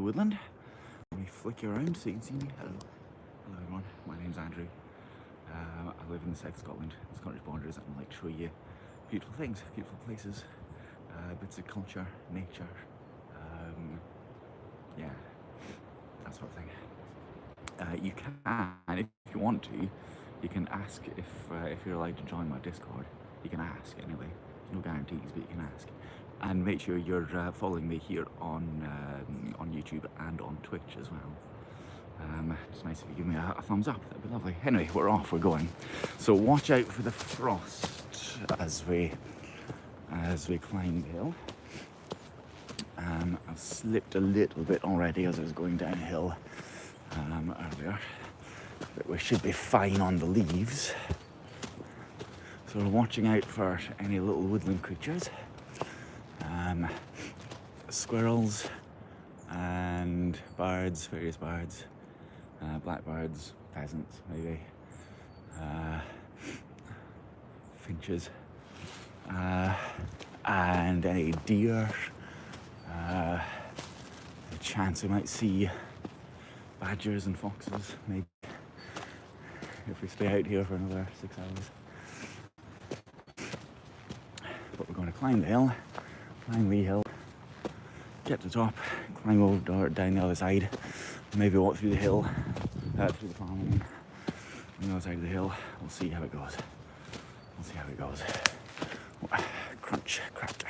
Woodland. Let me flick you around so you can see me. Hello. Hello everyone, my name's Andrew. I live in the south of Scotland, the Scottish borders, and I like to show you beautiful things, beautiful places, bits of culture, nature, yeah, that sort of thing. You can, if you want to, you can ask if you're allowed to join my Discord. You can ask anyway, no guarantees, but you can ask. And make sure you're following me here on YouTube and on Twitch as well. It's nice if you give me a thumbs up, that'd be lovely. Anyway, we're off, we're going. So watch out for the frost as we climb the hill. I've slipped a little bit already as I was going downhill earlier, but we should be fine on the leaves. So we're watching out for any little woodland creatures. Squirrels and birds, various birds, blackbirds, pheasants maybe, finches, and any deer. The chance we might see badgers and foxes maybe if we stay out here for another 6 hours. But we're going to climb the hill, Langlee Hill, get to the top, climb over down the other side, maybe walk through the hill, through the farm, on the other side of the hill. We'll see how it goes. We'll see how it goes. Oh, crunch, crack.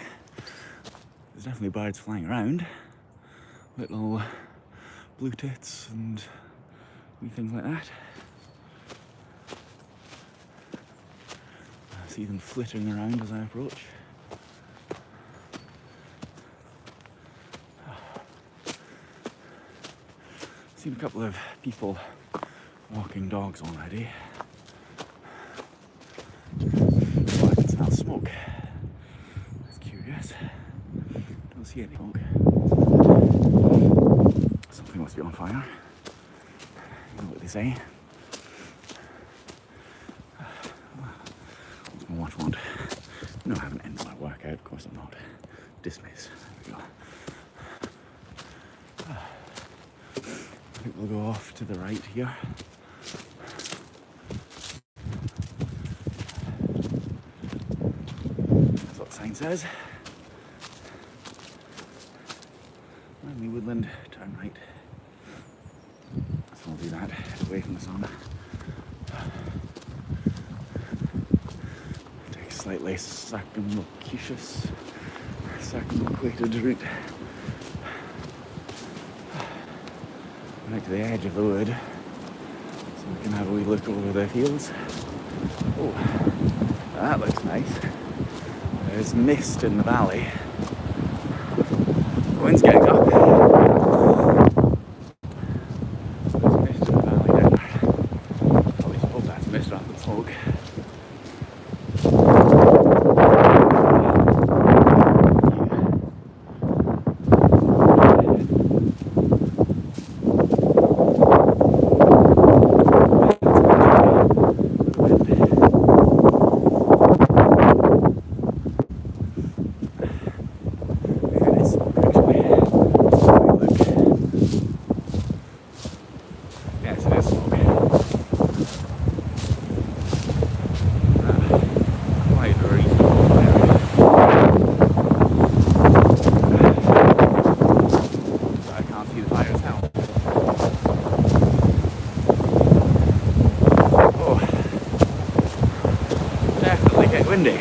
There's definitely birds flying around, little blue tits and wee things like that. I see them flittering around as I approach. Seen a couple of people walking dogs already. Oh, I can smell smoke. That's curious. Don't see any smoke. Something must be on fire. You know what they say. What's my watch want? No, I haven't ended my workout. Of course I'm not. Dismiss. There we go. I think we'll go off to the right here. That's what the sign says. Langlee Woodland, turn right. So we'll do that, away from the sun. Take a slightly circumlocuted route. Right to the edge of the wood, so we can have a wee look over the fields. Oh, that looks nice. There's mist in the valley. The wind's getting up. So there's mist in the valley down there. Probably hope that's mist rather than smoke. Windy.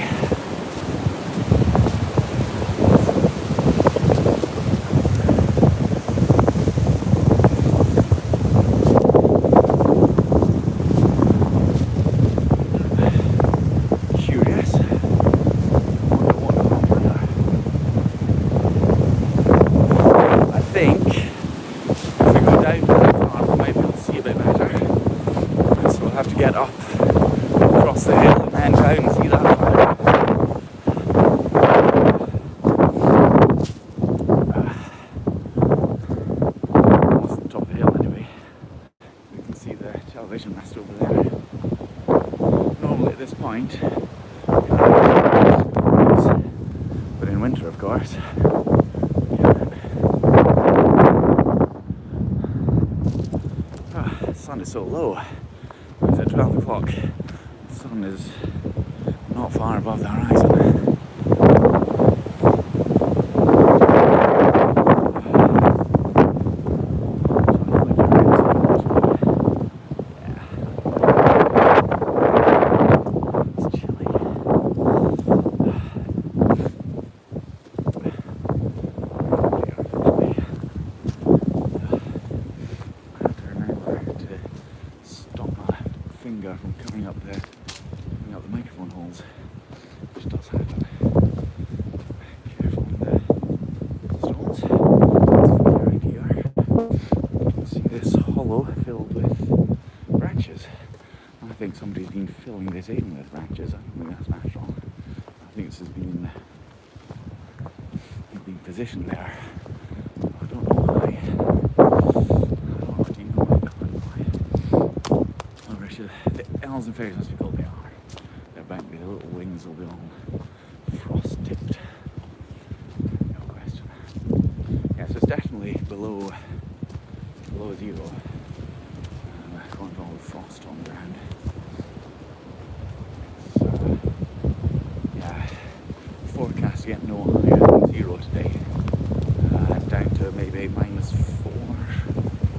Curious. I think if we go down to the farm, we might be able to see a bit better. So we'll have to get up across the hill and then down and see that far. Almost at the top of the hill anyway. We can see the television mast over there. Normally at this point, but in winter of course, is so low. It's at 12 o'clock. The sun is not far above the horizon. From covering up the microphone holes, which does happen. Careful on the stones. Right here, you can see this hollow filled with branches. I think somebody's been filling this in with branches. I don't think that's natural. I think this has been positioned there. I don't know why. Do you know why? The elves and fairies must be called they are. They're bound to be, the little wings will be all frost tipped. No question. Yeah, so it's definitely below zero. According to all the frost on the ground. So, yeah, forecast to get no higher than zero today. Down to maybe -4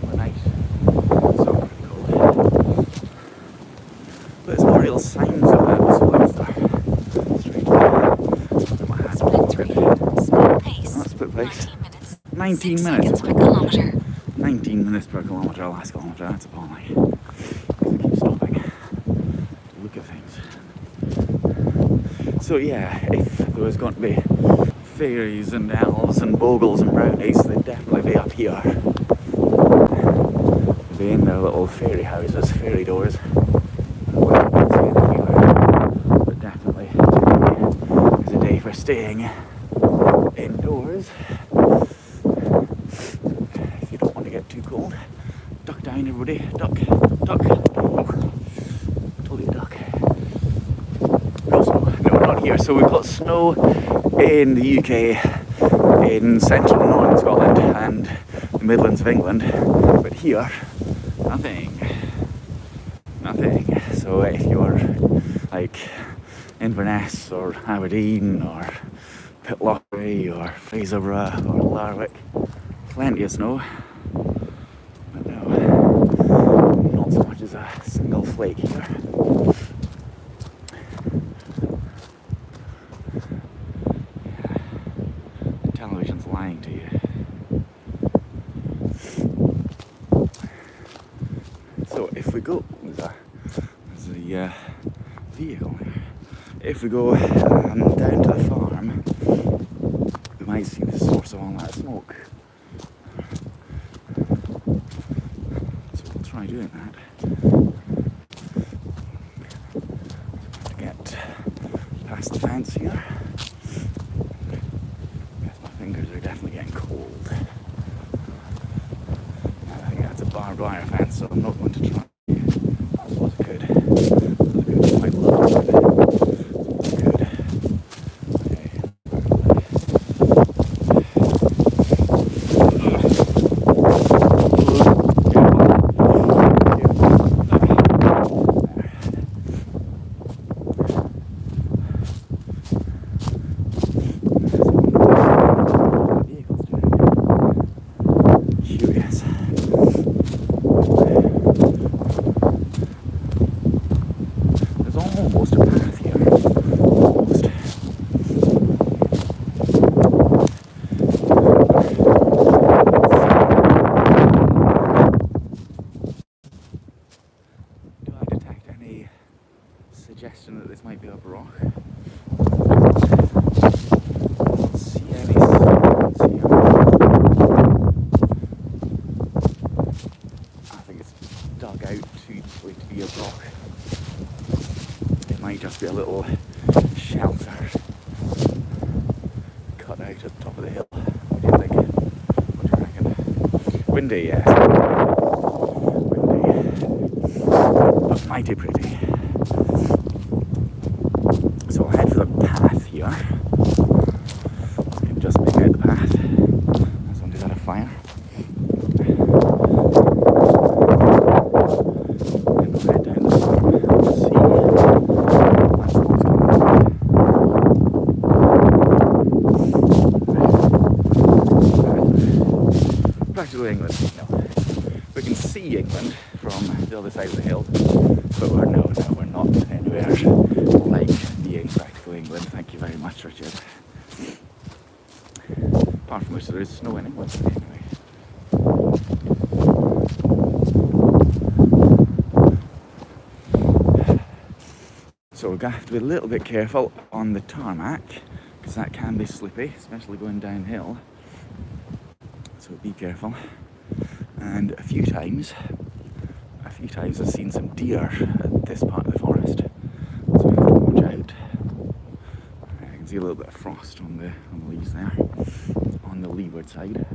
overnight. So pretty cold. But there's no real signs of it, so it's there. Straight look at my hand. Split pace. That's split pace. 19 minutes. 19 minutes. Per kilometre. 19 minutes per kilometre, last kilometre, that's appalling. I keep stopping to look at things. So yeah, if there was going to be fairies and elves and bogles and brownies, they'd definitely be up here. They'd be in their little fairy houses, fairy doors. But definitely today is a day for staying indoors. If you don't want to get too cold, duck down everybody, duck, duck. Oh, told you duck. No snow, no, not here. So we've got snow in the UK, in central and northern Scotland and the Midlands of England, but here, nothing. So if you're like Inverness or Aberdeen or Pitlochry or Fraserburgh or Larwick, plenty of snow, but no, not so much as a single flake here. Television's lying to you. So if we go, there's a vehicle there. If we go down to the farm, we might see the source of all that smoke. So we'll try doing that. So we have to get past the fence here. My fingers are definitely getting cold. I think that's a barbed wire fence, so I'm not going to try. That was good. Quite low. Good. Okay. Curious. There's almost a path here. Almost. Do I detect any suggestion that this might be up a rock? Dug out too deeply to be a rock. It might just be a little shelter cut out at the top of the hill. What do you think? What do you reckon? Windy, yeah. Windy. But mighty pretty. So I'll head for the path here. I can just make out the path. Somebody's had a fire. practically England? No. We can see England from the other side of the hill, but we're not anywhere like being practical England. Thank you very much, Richard. Apart from which there is snow in England anyway. So we're going to have to be a little bit careful on the tarmac because that can be slippy, especially going downhill. So be careful. And a few times I've seen some deer at this part of the forest, so we have to watch out. I can see a little bit of frost on the leaves there, on the leeward side.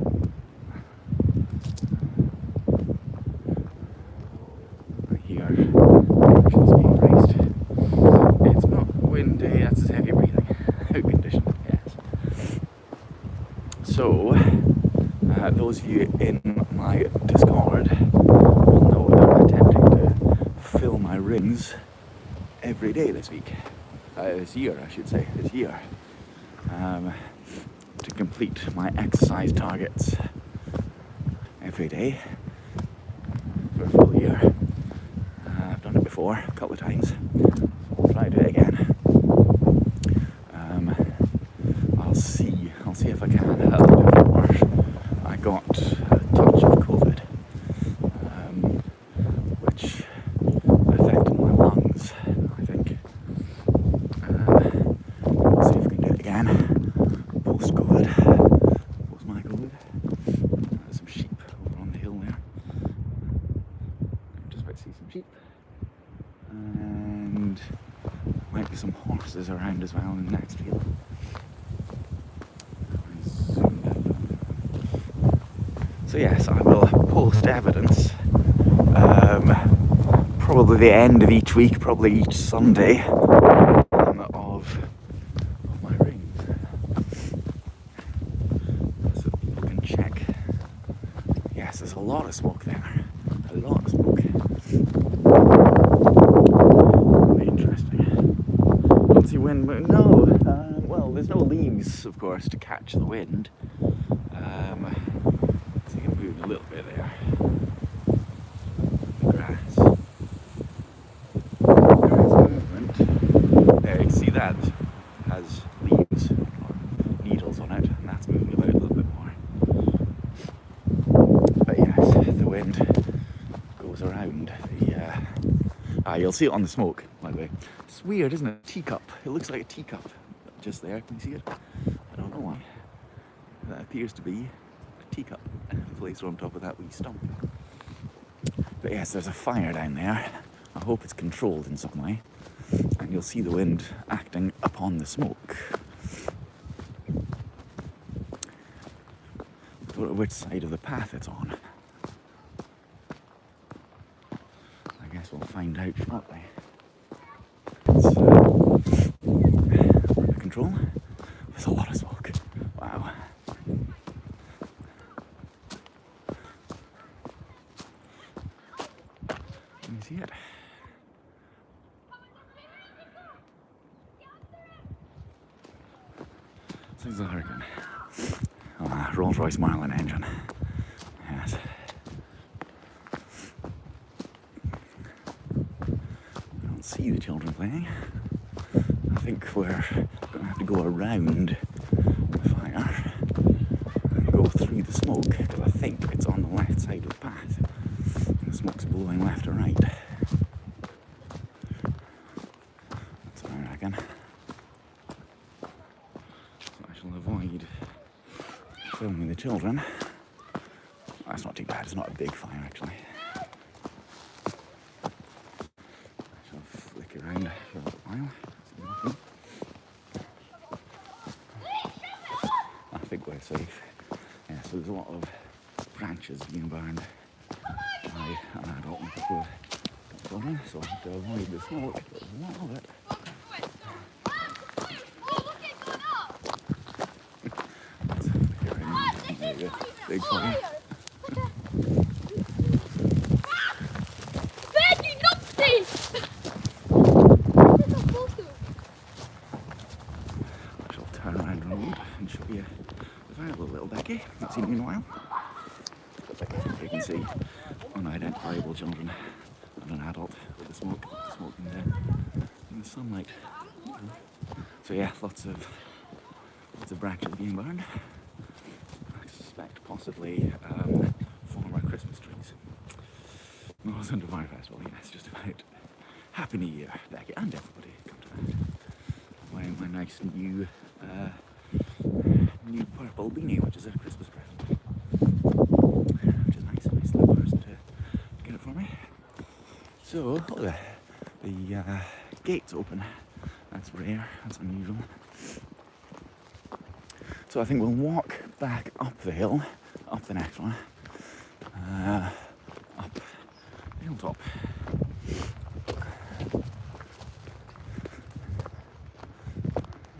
Here, actions being raised. It's not windy, that's as heavy breathing. Out condition, yes. So, those of you in my Discord will know that I'm attempting to fill my rings every day this week. This year, I should say, this year. To complete my exercise targets every day for a full year. I've done it before a couple of times, so I'll try to do it again. I'll see if I can. Before I got a touch of COVID, which affected my lungs, I think. We'll see if we can do it again. Post-COVID, post-my COVID. There's some sheep over on the hill there. I'm just about to see some sheep. And might be some horses around as well in the next field. So yes, I will post evidence, probably the end of each week, probably each Sunday, of my rings, so people can check. Yes, there's a lot of smoke there, a lot of smoke. Very interesting. Don't see wind, but no, well, there's no leaves, of course, to catch the wind. A little bit there. The grass. There is movement. There, you can see that has leaves or needles on it, and that's moving about a little bit more. But yes, the wind goes around the. You'll see it on the smoke, by the way. It's weird, isn't it? A teacup. It looks like a teacup just there. Can you see it? I don't know why. That appears to be teacup placed on top of that wee stump. But yes, there's a fire down there. I hope it's controlled in some way, and you'll see the wind acting upon the smoke. I don't know which side of the path it's on. I guess we'll find out shortly. It's under control. There's a lot of smoke. Wow. Can you see it? This is a hurricane. Rolls-Royce Marlin engine. Yes. I don't see the children playing. I think we're going to have to go around the fire and go through the smoke, because I think it's on the left side of the path. The smoke's blowing left and right. That's what I reckon. So I shall avoid filming the children. That's not too bad, it's not a big fire actually. I shall flick around for a little while. I think we're safe. Yeah, so there's a lot of branches being burned by an adult and a couple of children, so I have to avoid the smoke. There's a lot of it. Big fire. I shall turn around the road and show you the fire, little Becky. Not seen you in a while. can see unidentifiable children and an adult with the smoke in the sunlight. So yeah, lots of branches being burned. I suspect possibly former Christmas trees. North Under Fire Festival, yes, just about. Happy New Year, Becky, and everybody. Wearing my nice new purple beanie, which is a Christmas present. Which is nice little person to get it for me. So, the gate's open. That's rare, that's unusual. So I think we'll walk back up the hill, up the next one, up the hilltop.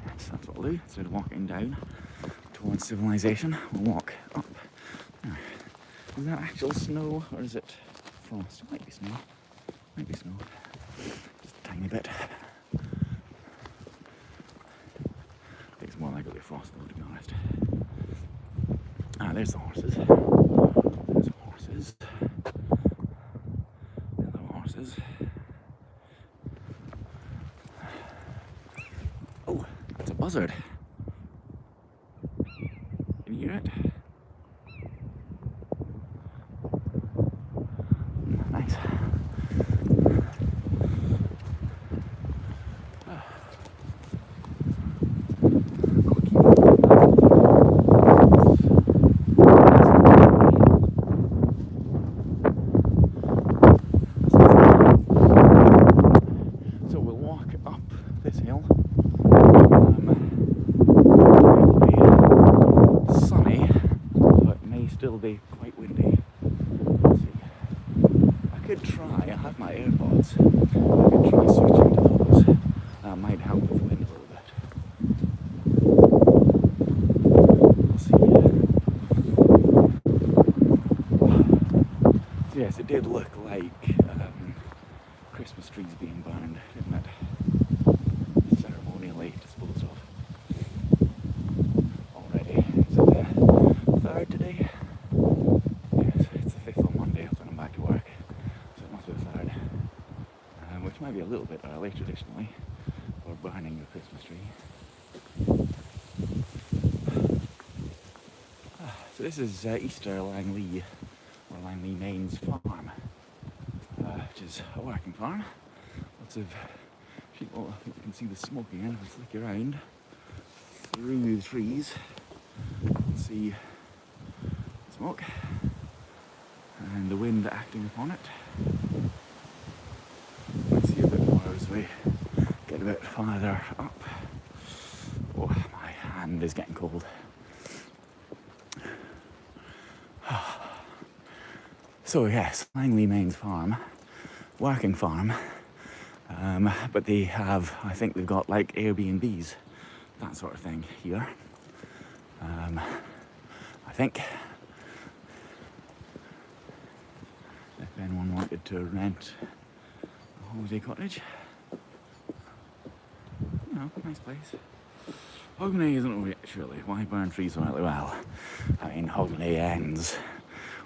Yes, that's what we'll do. Instead of walking down towards civilization, we'll walk up. Now, is that actual snow or is it frost? It might be snow. Might be snow. Just a tiny bit. It's more likely frost though, to be honest. Ah, there's the horses. There's the horses. There are the horses. Oh, that's a buzzard. Can you hear it? Nice. Still be quite windy. Let's see. I could try, I have my AirPods. I could try switching to those. That might help with the wind a little bit. We'll see. So yes, it did look like Christmas trees being burned, didn't it? Ceremonially disposed of. Already. Is it the 3rd today? Which might be a little bit early traditionally for burning your Christmas tree. So this is Easter Langlee, or Langlee Mains farm, which is a working farm. Lots of sheep. Oh, I think you can see the smoke again if I flick around through the trees. You can see smoke and the wind acting upon it. As we get a bit farther up. Oh, my hand is getting cold. So yes, Langlee Mains farm, working farm, but they have, I think they've got like Airbnbs, that sort of thing here. I think if anyone wanted to rent a holiday cottage. You know, nice place. Hogmanay isn't surely. Why burn trees so early? Well, I mean, Hogmanay ends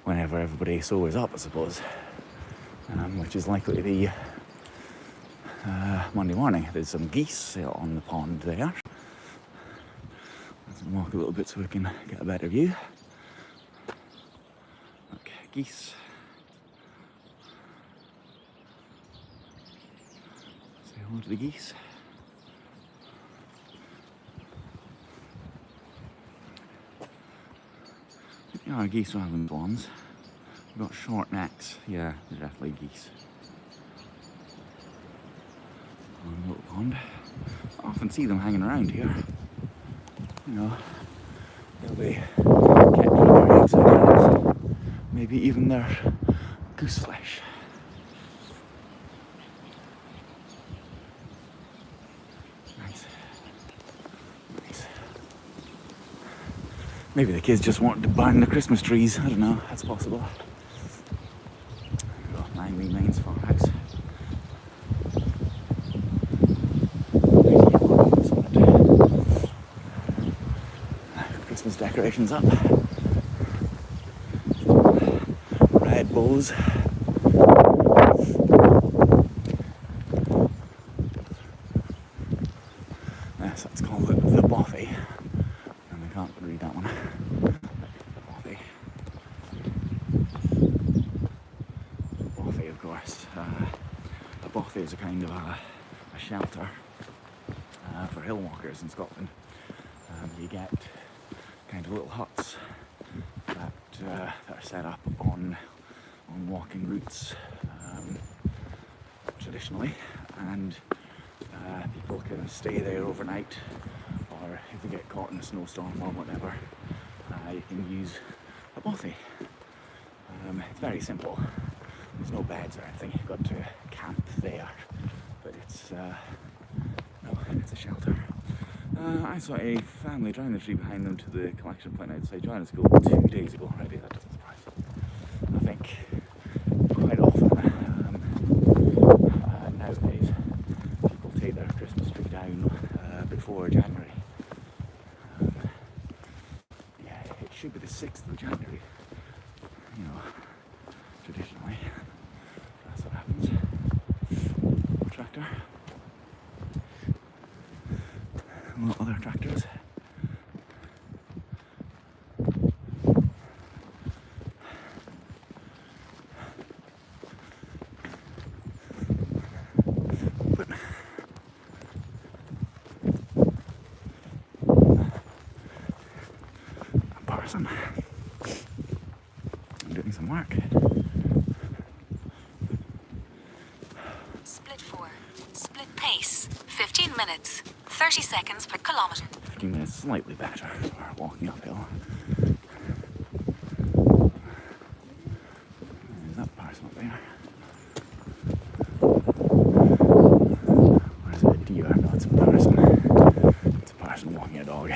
whenever everybody sobers up, I suppose. Which is likely to be Monday morning. There's some geese on the pond there. Let's walk a little bit so we can get a better view. Look, geese. Say hello to the geese. There are geese rather than swans. We've got short necks. Yeah, they're definitely geese. On a little pond. I often see them hanging around here. You know, they'll be kept for their eggs, I guess. Maybe even their goose flesh. Nice. Nice. Maybe the kids just wanted to burn the Christmas trees. I don't know, that's possible. We've got Langlee Mains farmhouse. Christmas decorations up. suppose. Yes, that's called the bothy. And I can't read that one. The bothy. The bothy, of course. A bothy is a kind of a shelter for hill walkers in Scotland. You get kind of little huts that are set up on walking routes traditionally, and people can stay there overnight, or if they get caught in a snowstorm or whatever, you can use a bothy. It's very simple. There's no beds or anything. You've got to camp there, but it's a shelter. I saw a family driving the tree behind them to the collection point outside Joanna School 2 days ago already. That doesn't surprise me. I think quite often nowadays people take their Christmas tree down before January. Yeah, it should be the 6th of January. You know, traditionally, that's what happens. Tractor. Other tractors. But a person doing some work. Split 4. Split pace. 15 minutes. 30 seconds per kilometre. 15 minutes, slightly better for walking uphill. There's that person up there. Or is it a deer? No, it's a person. It's a person walking a dog.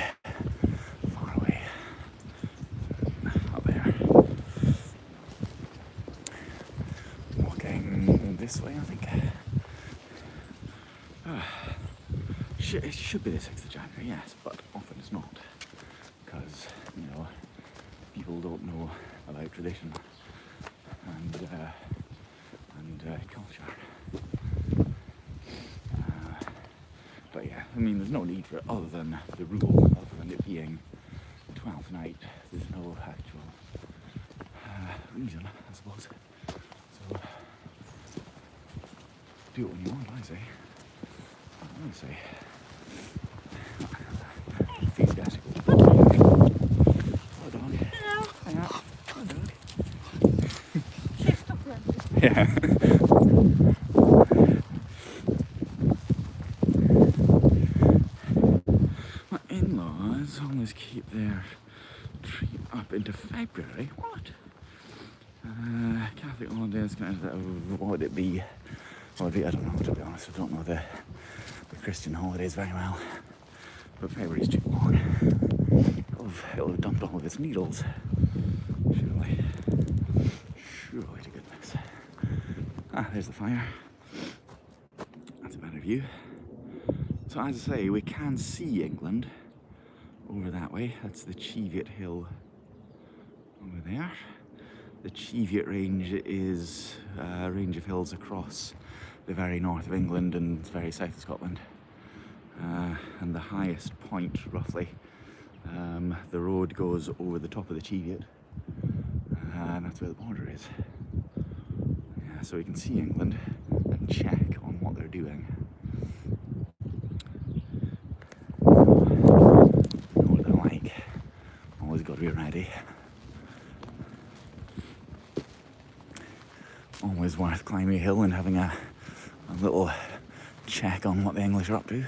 Far away. Up there. Walking this way, I think. It should be the 6th of January, yes, but often it's not, because, you know, people don't know about tradition and culture. But yeah, I mean, there's no need for it other than the rule, other than it being 12th night. There's no actual reason, I suppose. So, do it when you want, I say. I say. Enthusiastic. Hello, dog. Hello. Hang out. Hello, dog. Shift up then. Yeah. My in-laws always keep their tree up into February. What? Catholic holidays, what would it be? What would it be? I don't know, to be honest. I don't know the Christian holidays very well. But February's too long. It'll have dumped all of its needles. Surely. Surely to goodness. Ah, there's the fire. That's a better view. So as I say, we can see England over that way. That's the Cheviot Hill over there. The Cheviot Range is a range of hills across the very north of England and very south of Scotland. And the highest point, roughly, the road goes over the top of the Cheviot, and that's where the border is. Yeah, so we can see England and check on what they're doing. Know what they're like. Always got to be ready. Always worth climbing a hill and having a little check on what the English are up to.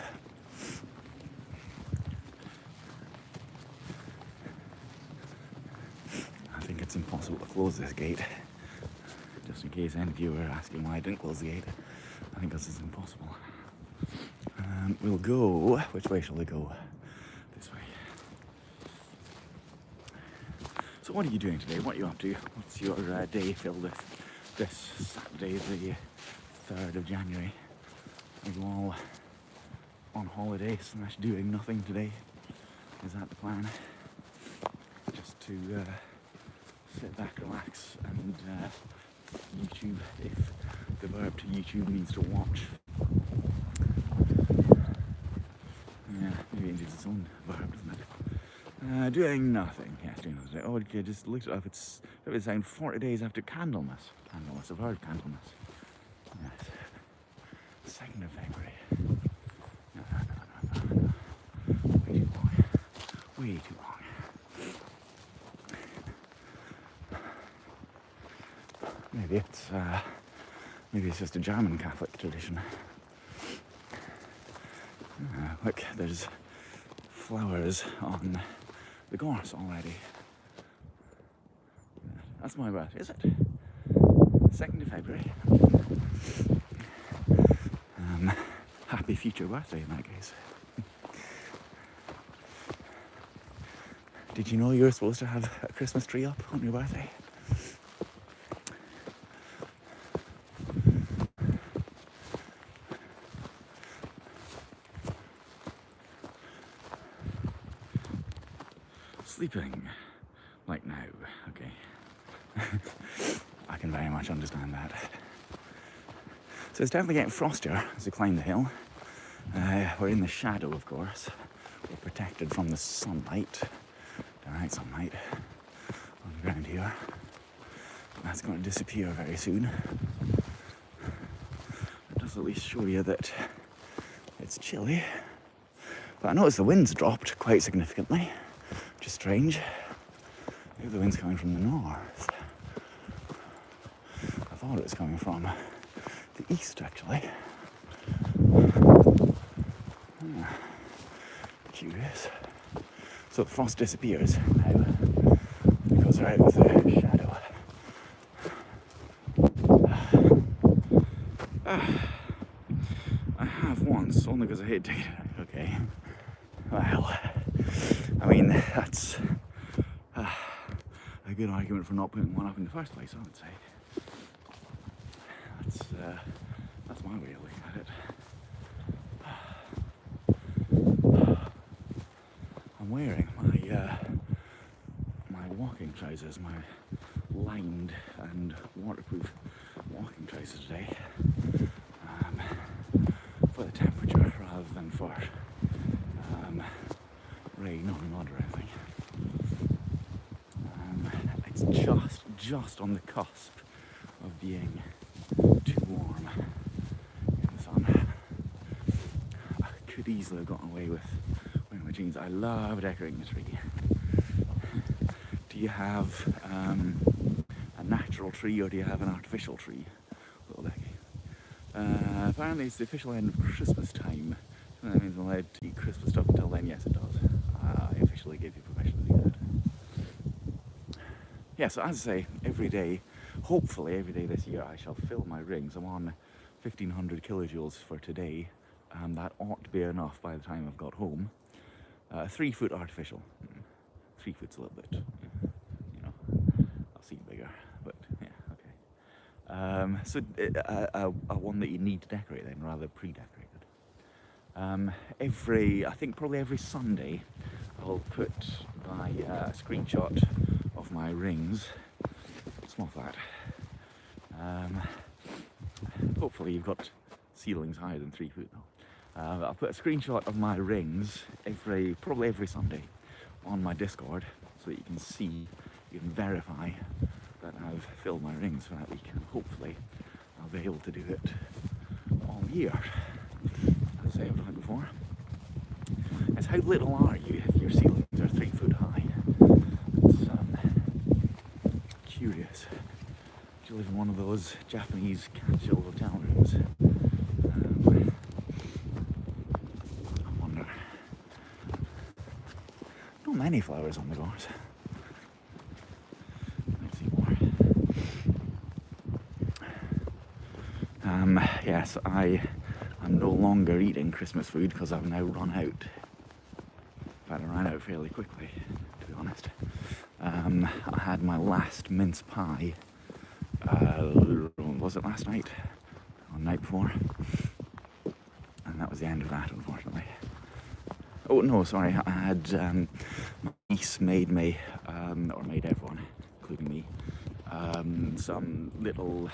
I think it's impossible to close this gate. Just in case any of you were asking why I didn't close the gate. I think this is impossible. We'll go... Which way shall we go? This way. So what are you doing today? What are you up to? What's your day filled with this Saturday, the 3rd of January? Are you all on holiday / doing nothing today? Is that the plan? Just to sit back, relax, and YouTube if the verb to YouTube means to watch. Yeah, maybe it needs its own verb, doesn't it? Doing nothing. Yes, doing nothing. Oh, okay, just looked it up. It's saying 40 days after Candlemas. Candlemas, a verb, Candlemas. Yes. 2nd of February. No. Way too long. Way too long. Maybe it's just a German Catholic tradition. Look, there's flowers on the gorse already. That's my birthday, is it? 2nd of February. Happy future birthday in that case. Did you know you were supposed to have a Christmas tree up on your birthday? Sleeping like now, okay. I can very much understand that. So it's definitely getting frostier as we climb the hill. We're in the shadow, of course. We're protected from the sunlight, direct sunlight on the ground here. That's going to disappear very soon. It does at least show you that it's chilly. But I noticed the wind's dropped quite significantly, which is strange. Maybe the wind's coming from the north. I thought it was coming from the east, actually. Curious. So the frost disappears now because they're out of the shadow. I have once, only because I hate taking it out. Okay. Well, I mean, that's a good argument for not putting one up in the first place, I would say. That's my way of looking at it. I'm wearing my walking trousers, my lined and waterproof walking trousers today, for the temperature rather than for rain or mud or anything. It's just on the cusp of being too warm in the sun. I could easily have gotten away with wearing my jeans. I love decorating a tree. Do you have a natural tree or do you have an artificial tree, little Becky? Apparently it's the official end of Christmas time. That means I'm allowed to eat Christmas stuff until then. Yes, it does. I officially gave you permission to do that. Yeah, so as I say, every day, hopefully every day this year, I shall fill my rings. I'm on 1,500 kilojoules for today, and that ought to be enough by the time I've got home. 3 foot artificial. 3 foot's a little bit, you know, I'll see bigger, but yeah, okay. So a one that you need to decorate then, rather pre-decorated. I think probably every Sunday, I'll put my screenshot of my rings. Small flat. Hopefully you've got ceilings higher than 3 foot though. I'll put a screenshot of my rings probably every Sunday on my Discord so that you can see, you can verify that I've filled my rings for that week, and hopefully I'll be able to do it all year. As I say, I've done it before. It's how little are you if your ceilings are 3 foot high? It's curious. Do you live in one of those Japanese capsule hotel rooms? I wonder. Not many flowers on the gorse. Let's see more. Yes, I'm no longer eating Christmas food because I've now run out. In fact, I ran out fairly quickly, to be honest. I had my last mince pie, was it last night? Or the night before? And that was the end of that, unfortunately. Oh no, sorry, I had, my niece made me, or made everyone, including me, some little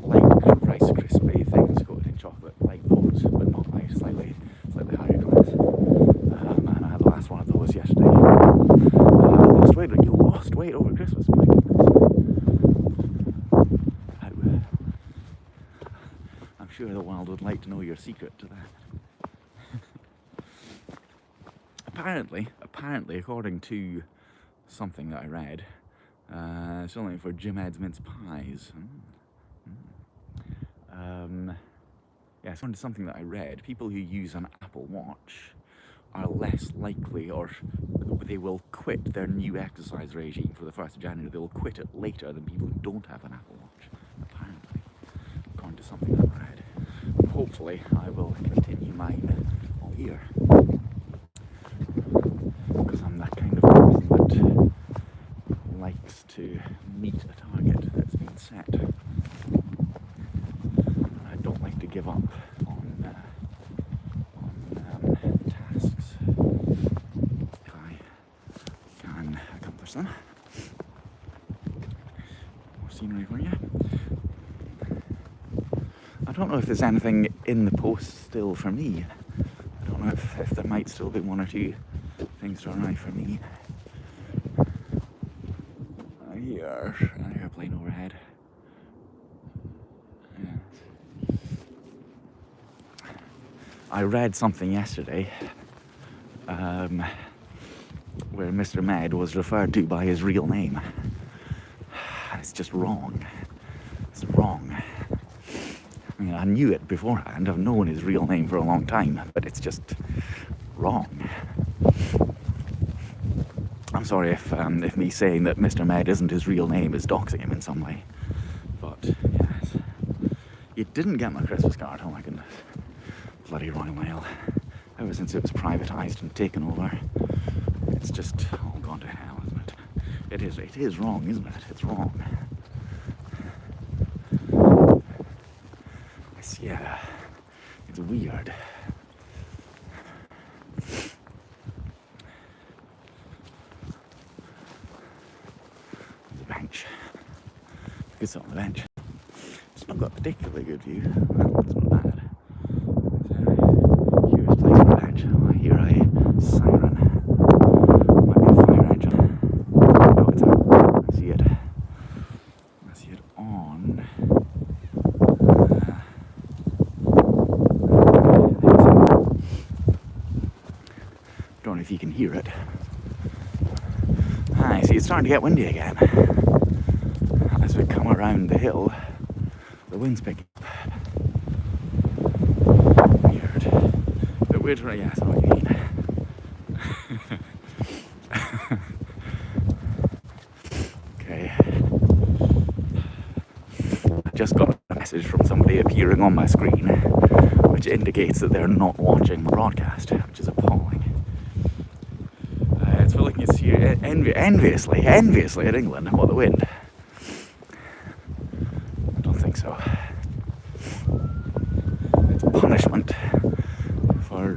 like Rice Krispie things coated in chocolate, like those, but not nice, slightly higher class. And I had the last one of those yesterday. Lost weight, you lost weight over Christmas, my goodness. I'm sure the world would like to know your secret to that. Apparently, according to something that I read, it's only for Jim Ed's mince pies. Yeah, according to something that I read, people who use an Apple Watch are less likely, or they will quit their new exercise regime for the 1st of January. They will quit it later than people who don't have an Apple Watch, apparently, according to something that I read. Hopefully, I will continue mine all year. Because I'm that kind of person that likes to meet a target that's been set. I don't like to give up on tasks if I can accomplish them. More scenery for you. I don't know if there's anything in the post still for me. I don't know if there might still be one or two things to arrive for me. I hear an airplane overhead. Yes. I read something yesterday where Mr. Med was referred to by his real name. It's just wrong. It's wrong. I mean, I knew it beforehand. I've known his real name for a long time, but it's just wrong. I'm sorry if me saying that Mr. Med isn't his real name is doxing him in some way. But, yes. You didn't get my Christmas card, oh my goodness. Bloody Royal Mail. Ever since it was privatised and taken over, it's just all gone to hell, isn't it? It is wrong, isn't it? It's wrong. Yeah, it's weird. There's a bench. Good sit on the bench. It's not got a particularly good view. Well, it's not bad. Curious place on the bench. Oh, I hear a siren. Might be a fire engine. No, it's out. I see it. I see it on. Don't know if you can hear it. I see it's starting to get windy again. As we come around the hill, the wind's picking up. Weird. But weird, yes, I know what you mean. Okay. I just got a message from somebody appearing on my screen, which indicates that they're not watching my broadcast, which is appalling. It's for looking at here enviously at England. What, the wind? I don't think so. It's punishment for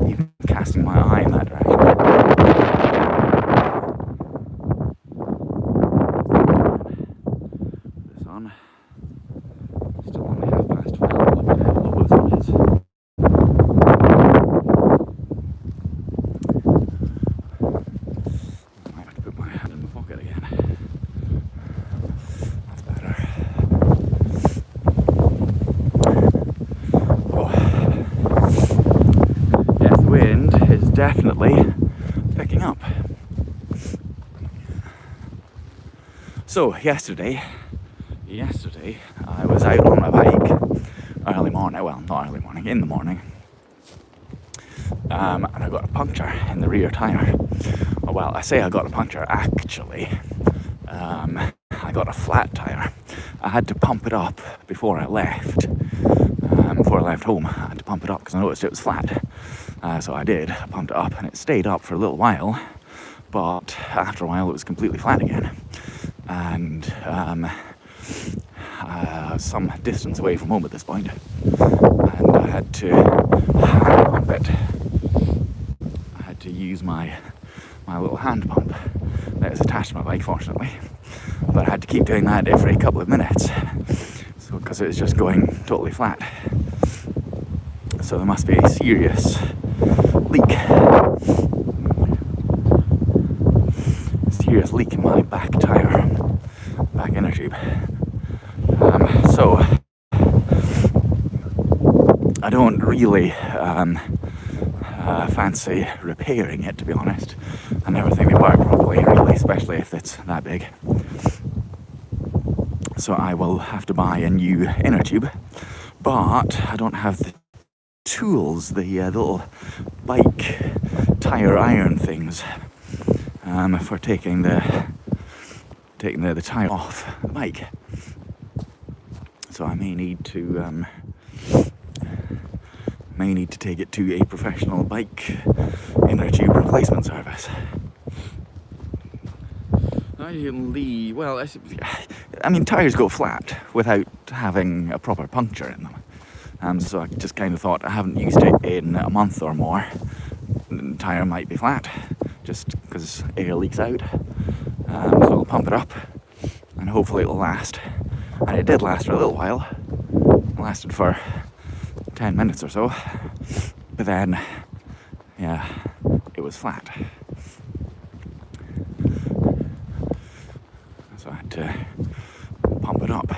even casting my eye in that direction. The sun still only 12:30. Look at how low the sun is. Definitely picking up. So yesterday I was out on my bike early morning, well, not early morning, in the morning, and I got a puncture in the rear tyre. Well, I say I got a puncture, actually I got a flat tyre. I had to pump it up before I left. Before I left home, I had to pump it up because I noticed it was flat. So I did. I pumped it up and it stayed up for a little while, but after a while it was completely flat again. And some distance away from home at this point, and I had to hand pump it. I had to use my little hand pump that is attached to my bike, fortunately. But I had to keep doing that every couple of minutes, so because it was just going totally flat. So there must be a serious leak. Serious leak in my back tyre, back inner tube. So I don't really fancy repairing it, to be honest. I never think they work properly, really, especially if it's that big. So I will have to buy a new inner tube, but I don't have the tools, the little bike tyre iron things for taking the tyre off the bike. So I may need to take it to a professional bike inner tube replacement service. Well, I mean, tyres go flat without having a proper puncture in them. So I just kind of thought, I haven't used it in a month or more. The tyre might be flat, just because air leaks out. So I'll pump it up, and hopefully it'll last. And it did last for a little while. It lasted for 10 minutes or so. But then, yeah, it was flat. So I had to pump it up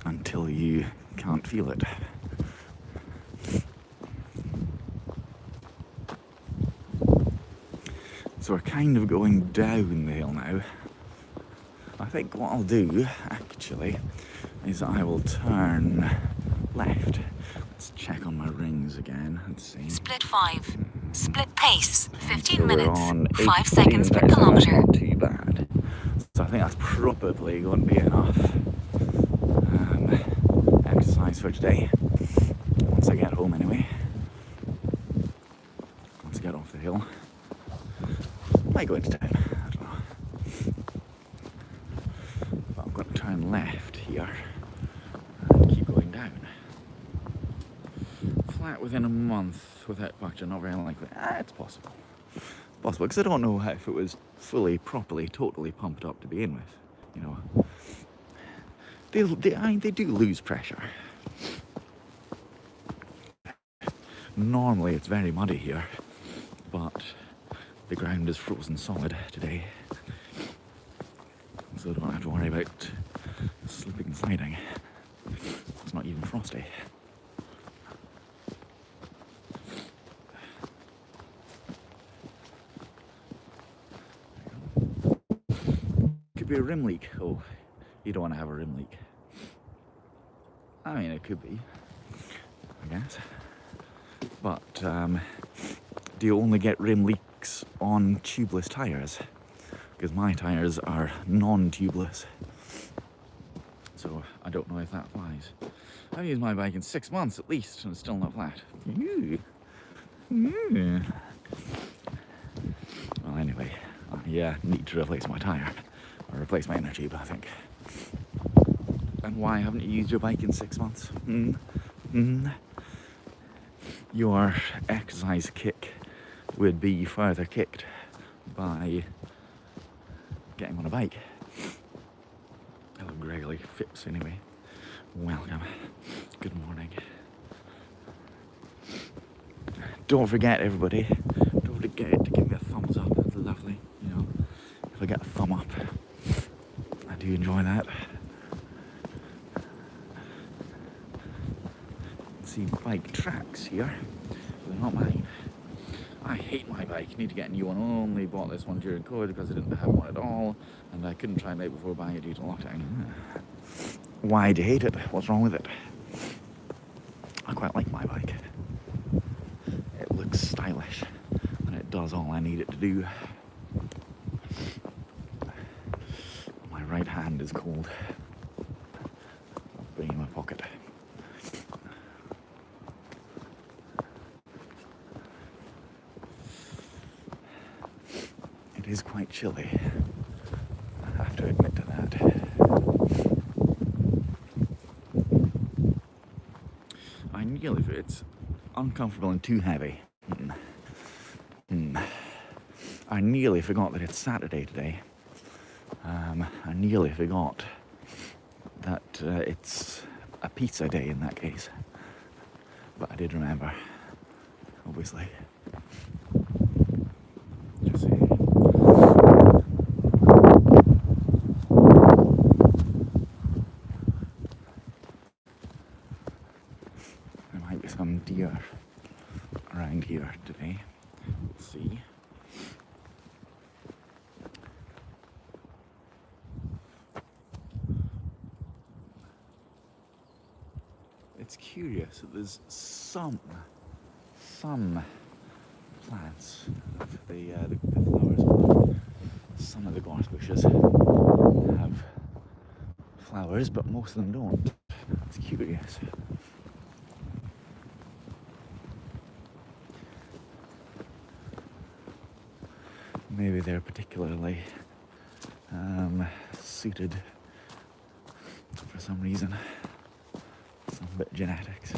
until you can't feel it. So we're kind of going down the hill now. I think what I'll do, actually, is I will turn left. Let's check on my rings again and see. Split 5. Split pace. 15 So minutes. we're on 5 seconds per 18,000, kilometre. Not too bad. So I think that's probably going to be enough exercise for today. Once I get home, anyway. Once I get off the hill. Might go into town. I don't know. But I'm going to turn left here and keep going down. Flat within a month without puncture, not very likely. It's possible. Possible, because I don't know if it was fully, properly, totally pumped up to begin with. You know, they do lose pressure. Normally it's very muddy here, but the ground is frozen solid today, so I don't have to worry about slipping and sliding. It's not even frosty. Could be a rim leak. Oh, you don't want to have a rim leak. I mean, it could be, I guess. But do you only get rim leaks on tubeless tyres? Because my tyres are non-tubeless. So I don't know if that applies. I've used my bike in 6 months at least, and it's still not flat. Well, anyway, I need to replace my tyre. Or replace my inner tube, I think. And why haven't you used your bike in 6 months? Your exercise kick would be further kicked by getting on a bike. Hello, Gregory Phipps, anyway. Welcome. Good morning. Don't forget, everybody, don't forget to give me a thumbs up. That's lovely, you know. If I get a thumb up, I do enjoy that. See bike tracks here, they're not mine. I hate my bike, need to get a new one. Only bought this one during COVID because I didn't have one at all, and I couldn't try and make it before buying it due to lockdown. Why do you hate it? What's wrong with it? I quite like my bike. It looks stylish, and it does all I need it to do. My right hand is cold. I'll bring it in my pocket. It is quite chilly. I have to admit to that. It's uncomfortable and too heavy. I nearly forgot that it's Saturday today. I nearly forgot that it's a pizza day in that case, but I did remember, obviously. Just see. There might be some deer around here today. We'll see. It's curious that there's some plants of the flowers. Some of the gorse bushes have flowers, but most of them don't. It's curious. Maybe they're particularly suited for some reason. Some bit of genetics.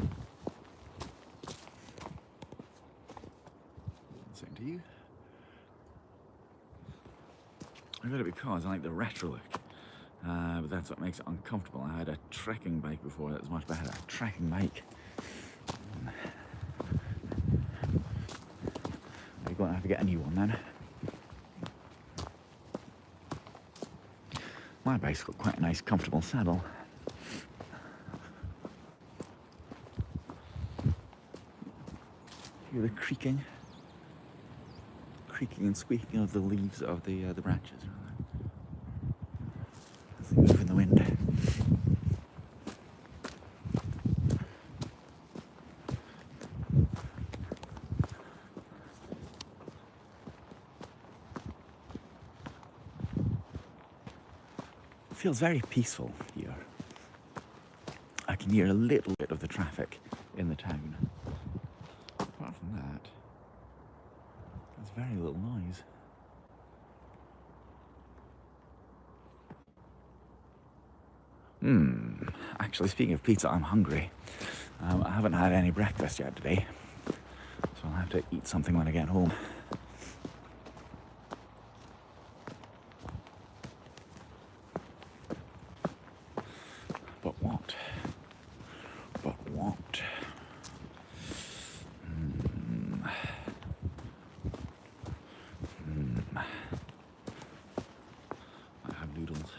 Same to you. I got it because I like the retro look, but that's what makes it uncomfortable. I had a trekking bike before that was much better. A trekking bike. You're going to have to get a new one then. My bike's got quite a nice, comfortable saddle. Hear the creaking and squeaking of the leaves of the branches as they move in the wind. It feels very peaceful here. I can hear a little bit of the traffic in the town. Apart from that, there's very little noise. Actually, speaking of pizza, I'm hungry. I haven't had any breakfast yet today, so I'll have to eat something when I get home. But what? I have noodles.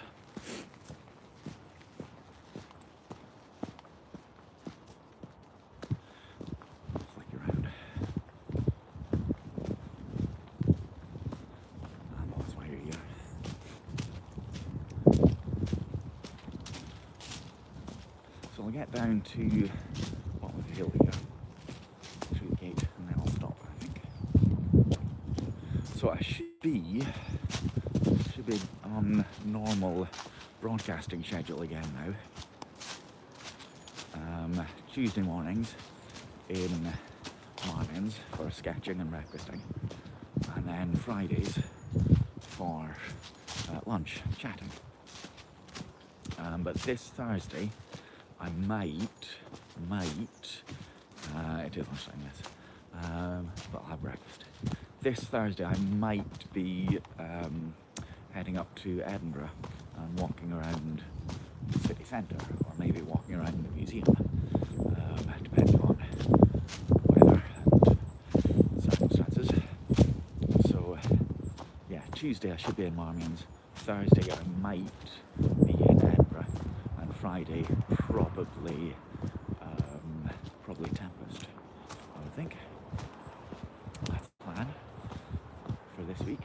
Flick around. That's why you're here. So I'll get down to what was the hill here, through the gate, and then I'll stop, I think. So I should be on normal broadcasting schedule again now. Tuesday mornings in Martins for sketching and breakfasting, and then Fridays for lunch, chatting. But this Thursday I might, it is lunchtime, yes, but I'll have breakfast. This Thursday I might be heading up to Edinburgh and walking around the city centre, or maybe walking around the museum, depending on weather and circumstances. So yeah, Tuesday I should be in Marmions, Thursday I might be in Edinburgh, and Friday probably Tempest, I would think. That's the plan for this week.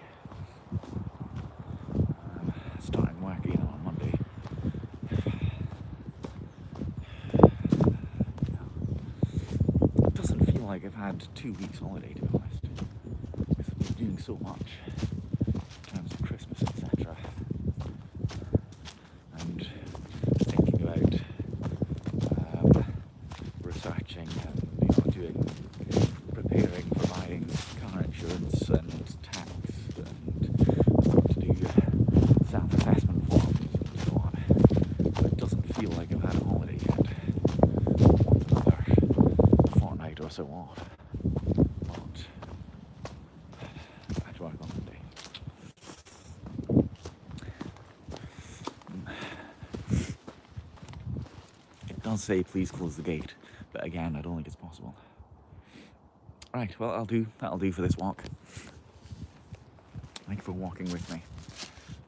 Starting work again on Monday. It doesn't feel like I've had 2 weeks holiday, to be honest, because I've been doing so much in terms of Christmas, etc. And thinking about researching and preparing for buying car insurance and tax and to do self-assessment forms and so on. But it doesn't feel like I've had a holiday yet. Another fortnight or so off. But I had to work on Monday. does say please close the gate, but again, I don't think it's possible. Right, well, that'll do for this walk. Thank you for walking with me.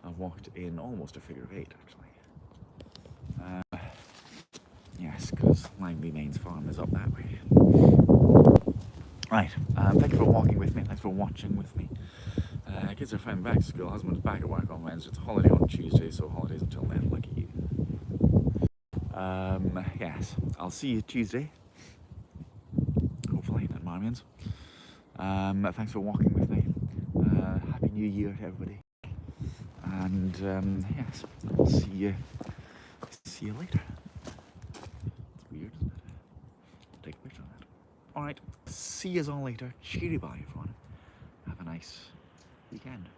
I've walked in almost a figure of 8, actually. Yes, because Langlee Main's farm is up that way. Right, thank you for walking with me, thanks for watching with me. Kids are finally back to school, husband's back at work on Wednesday, it's a holiday on Tuesday, so holidays until then, lucky you. Yes, I'll see you Tuesday, hopefully, at Marmion's. Thanks for walking with me. Happy New Year to everybody. And yes, I'll see you later. It's weird, isn't it? I'll take a picture of that. Alright, see you all later. Cheery bye, everyone. Have a nice weekend.